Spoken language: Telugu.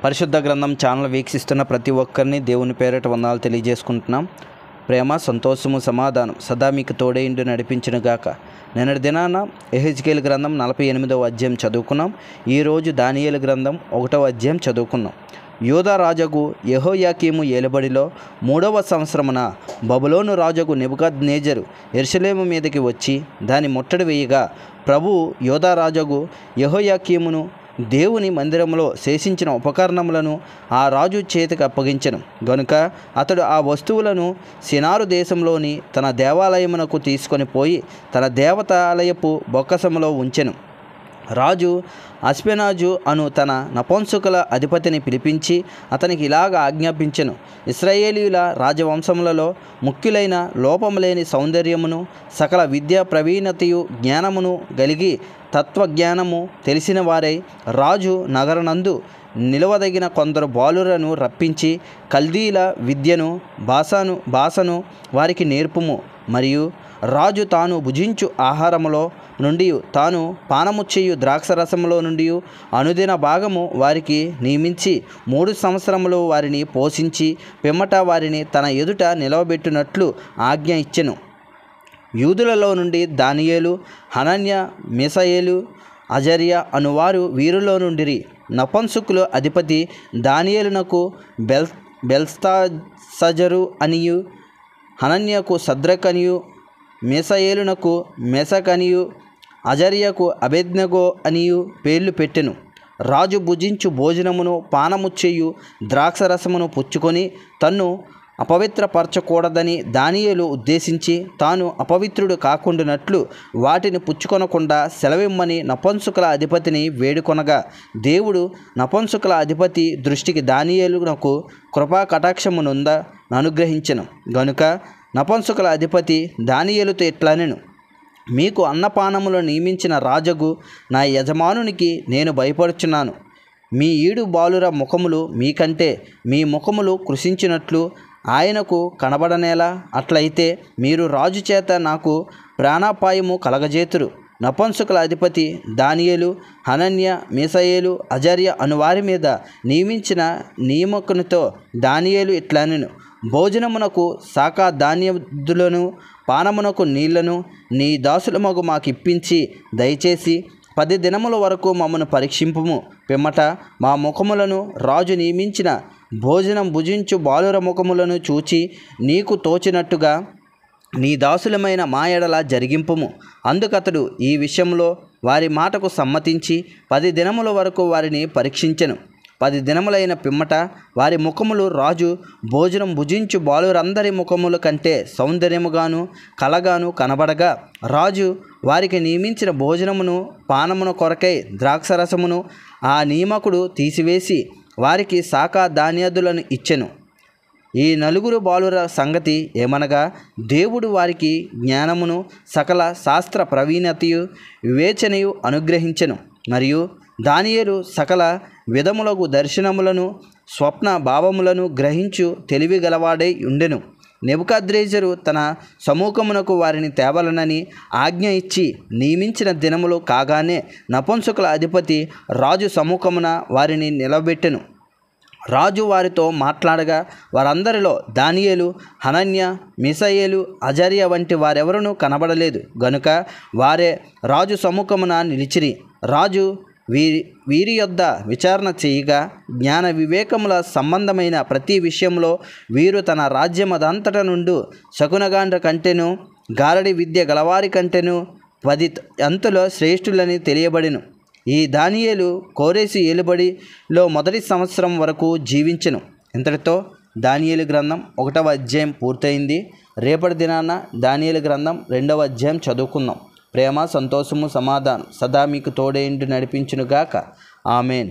పరిశుద్ధ గ్రంథం ఛానల్ వీక్షిస్తున్న ప్రతి ఒక్కరిని దేవుని పేరిట వందనాలు తెలియజేసుకుంటున్నాం. ప్రేమ, సంతోషము, సమాధానం సదా మీకు తోడేండు నడిపించిన గాక. నిన్నటి దినాన యెహెజ్కేలు గ్రంథం 48వ అధ్యాయం చదువుకున్నాం. ఈరోజు దానియేలు గ్రంథం 1వ అధ్యాయం చదువుకున్నాం. యూదా రాజగు యెహోయాకీము ఏలుబడిలో 3వ సంవత్సరమున బబులోను రాజగు నెబుకద్నెజరు యెరూషలేము మీదకి వచ్చి దాని ముట్టడి వేయగా, ప్రభువు యూదా రాజగు యెహోయాకీమును దేవుని మందిరంలో శేషించిన ఉపకరణములను ఆ రాజు చేతికి అప్పగించెను గనుక అతడు ఆ వస్తువులను సినారు దేశంలోని తన దేవాలయమునకు తీసుకొని పోయి తన దేవతాలయపు బొక్కసములో ఉంచెను. రాజు అస్పెనాజు అను తన నపుంసకుల అధిపతిని పిలిపించి అతనికి ఇలాగ ఆజ్ఞాపించెను: ఇశ్రాయేలీయుల రాజవంశములలో ముఖ్యులైన లోపములేని సౌందర్యమును, సకల విద్యా ప్రవీణతయు, జ్ఞానమును కలిగి తత్వజ్ఞానము తెలిసిన వారై రాజు నగరనందు నిలవదగిన కొందరు బాలురను రప్పించి కల్దీల విద్యను భాషను వారికి నేర్పుము. మరియు రాజు తాను భుజించు ఆహారములో నుండి తాను పానము చేయు ద్రాక్షరసములో నుండి అనుదిన భాగము వారికి నియమించి 3 సంవత్సరములు వారిని పోషించి పిమ్మట వారిని తన ఎదుట నిలవబెట్టినట్లు ఆజ్ఞ ఇచ్చెను. యూదులలో నుండి దానియేలు, హనన్య, మిషాయేలు, అజర్యా అనువారు వీరిలో నుండిరి. నపుంసకుల అధిపతి దానియేలునకు బెల్తెషాజరు అనియు, హనన్యకు షద్రక్ అనియు, మిషాయేలునకు మెషక్ అనియు, అజర్యాకు అబేద్నెగో అనియు పేర్లు పెట్టెను. రాజు భుజించు భోజనమును పానము చేయు ద్రాక్షరసమును పుచ్చుకొని తన్ను అపవిత్రపరచకూడదని దానియేలు ఉద్దేశించి తాను అపవిత్రుడు కాకుండానట్లు వాటిని పుచ్చుకొనకుండా సెలవిమ్మని నపుంసకుల అధిపతిని వేడుకొనగా, దేవుడు నపుంసకుల అధిపతి దృష్టికి దానియేలునకు కృపా కటాక్షమునుంద అనుగ్రహించెను గనుక నపుంసకుల అధిపతి దానియేలుతో ఇట్లనెను: మీకు అన్నపానములు నియమించిన రాజగు నా యజమానునికి నేను భయపడుచున్నాను. మీ ఈడు బాలుర ముఖములు మీకంటే మీ ముఖములు కృషించినట్లు ఆయనకు కనబడనేలా? అట్లయితే మీరు రాజు చేత నాకు ప్రాణాపాయము కలగజేతురు. నపుంసకుల అధిపతి దానియేలు, హనన్య, మిషాయేలు, అజర్యా అనువారి మీద నియమించిన నియమకునితో దానియేలు ఇట్లనెను: భోజనమునకు శాఖా ధాన్యాదులను, పానమునకు నీళ్లను నీ దాసులమగు మాకిప్పించి దయచేసి 10 దినముల వరకు మమ్మను పరీక్షింపుము. పిమ్మట మా ముఖములను రాజు నియమించిన భోజనం భుజించు బాలుర ముఖములను చూచి నీకు తోచినట్టుగా నీ దాసులమైన మా ఎడల జరిగింపుము. అందుకతడు ఈ విషయంలో వారి మాటకు సమ్మతించి 10 దినముల వరకు వారిని పరీక్షించెను. 10 దినములైన పిమ్మట వారి ముఖములు రాజు భోజనం భుజించు బాలురందరి ముఖముల కంటే సౌందర్యముగాను కలగాను కనబడగా, రాజు వారికి నియమించిన భోజనమును పానమును కొరకై ద్రాక్షరసమును ఆ నియామకుడు తీసివేసి వారికి శాఖా ధాన్యాదులను ఇచ్చెను. ఈ 4 బాలుర సంగతి ఏమనగా, దేవుడు వారికి జ్ఞానమును సకల శాస్త్ర ప్రవీణతయు వివేచనయు అనుగ్రహించెను. మరియు దానియేలు సకల విధములగు దర్శనములను స్వప్న భావములను గ్రహించు తెలివి గలవాడై ఉండెను. నెబుకద్నెజరు తన సముఖమునకు వారిని తేవలనని ఆజ్ఞ ఇచ్చి నియమించిన దినములు కాగానే నపుంసకుల అధిపతి రాజు సముఖమున వారిని నిలబెట్టెను. రాజు వారితో మాట్లాడగా వారందరిలో దానియేలు, హనన్య, మిషాయేలు, అజర్యా వంటి వారెవరూ కనబడలేదు గనుక వారే రాజు సముఖమున నిలిచిరి. రాజు వీరి యొద్ద విచారణ చేయగా, జ్ఞాన వివేకముల సంబంధమైన ప్రతి విషయంలో వీరు తన రాజ్యమదంతట నుండి శకునగాండ్ర కంటెను, గారడి విద్య గలవారి కంటెను 10 అంతుల శ్రేష్ఠులని తెలియబడెను. ఈ దానియేలు కోరేసు ఏలుబడిలో 1వ సంవత్సరం వరకు జీవించెను. ఇంతటితో దానియేలు గ్రంథం 1వ అధ్యాయం పూర్తయింది. రేపటి దినాన దానియేలు గ్రంథం 2వ అధ్యాయం చదువుకుందాం. ప్రేమ, సంతోషము, సమాధానం సదా మీకు తోడేండు నడిపించునుగాక. ఆమెన్.